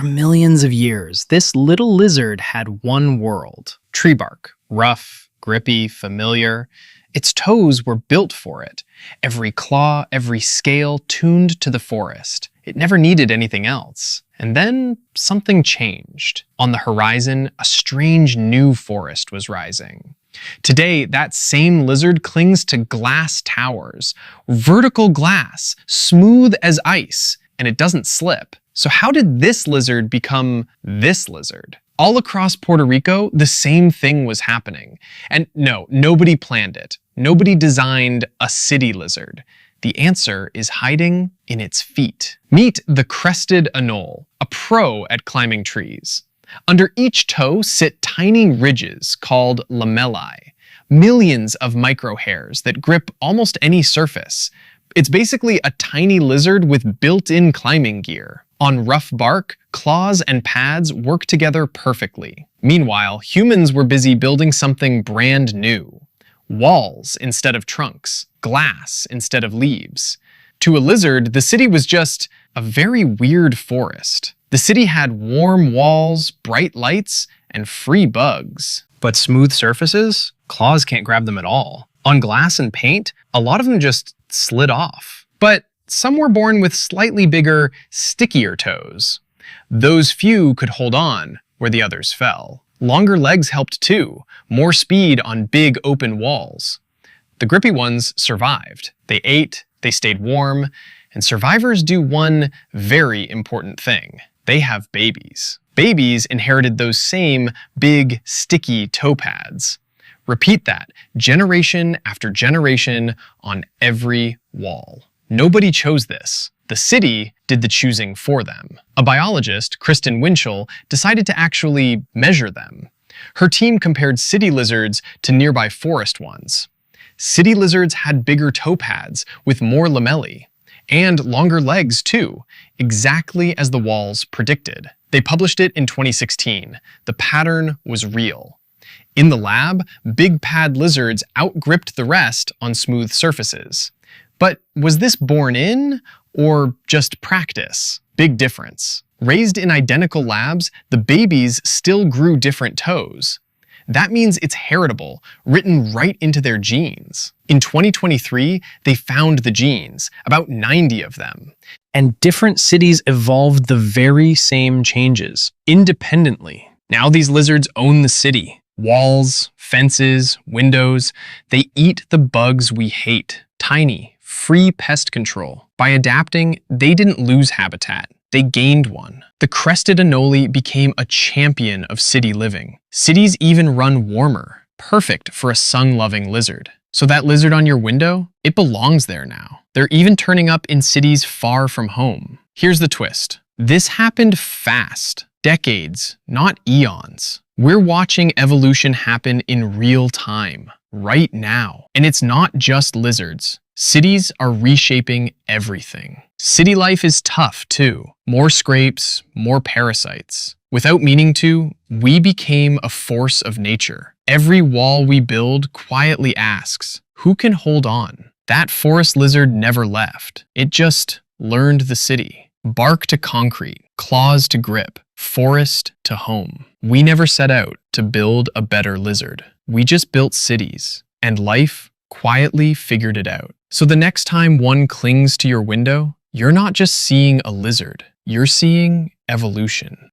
For millions of years, this little lizard had one world. Tree bark. Rough, grippy, familiar. Its toes were built for it. Every claw, every scale tuned to the forest. It never needed anything else. And then something changed. On the horizon, a strange new forest was rising. Today, that same lizard clings to glass towers. Vertical glass, smooth as ice, and it doesn't slip. So how did this lizard become this lizard? All across Puerto Rico, the same thing was happening. And no, nobody planned it. Nobody designed a city lizard. The answer is hiding in its feet. Meet the crested anole, a pro at climbing trees. Under each toe sit tiny ridges called lamellae, millions of microhairs that grip almost any surface. It's basically a tiny lizard with built-in climbing gear. On rough bark, claws and pads work together perfectly. Meanwhile, humans were busy building something brand new. Walls instead of trunks, glass instead of leaves. To a lizard, the city was just a very weird forest. The city had warm walls, bright lights, and free bugs. But smooth surfaces? Claws can't grab them at all. On glass and paint, a lot of them just slid off. But some were born with slightly bigger, stickier toes. Those few could hold on where the others fell. Longer legs helped too, more speed on big open walls. The grippy ones survived. They ate, they stayed warm, and survivors do one very important thing. They have babies. Babies inherited those same big, sticky toe pads. Repeat that generation after generation on every wall. Nobody chose this. The city did the choosing for them. A biologist, Kristen Winchell, decided to actually measure them. Her team compared city lizards to nearby forest ones. City lizards had bigger toe pads with more lamellae, and longer legs too, exactly as the walls predicted. They published it in 2016. The pattern was real. In the lab, big pad lizards outgripped the rest on smooth surfaces. But was this born in, or just practice? Big difference. Raised in identical labs, the babies still grew different toes. That means it's heritable, written right into their genes. In 2023, they found the genes, about 90 of them. And different cities evolved the very same changes, independently. Now these lizards own the city. Walls, fences, windows, they eat the bugs we hate. Tiny, free pest control. By adapting, they didn't lose habitat. They gained one. The crested anole became a champion of city living. Cities even run warmer, perfect for a sun-loving lizard. So that lizard on your window, it belongs there now. They're even turning up in cities far from home. Here's the twist. This happened fast. Decades, not eons. We're watching evolution happen in real time, right now. And it's not just lizards. Cities are reshaping everything. City life is tough too. More scrapes, more parasites. Without meaning to, we became a force of nature. Every wall we build quietly asks, who can hold on? That forest lizard never left. It just learned the city. Bark to concrete, claws to grip, forest to home. We never set out to build a better lizard. We just built cities, and life quietly figured it out. So the next time one clings to your window, you're not just seeing a lizard, you're seeing evolution.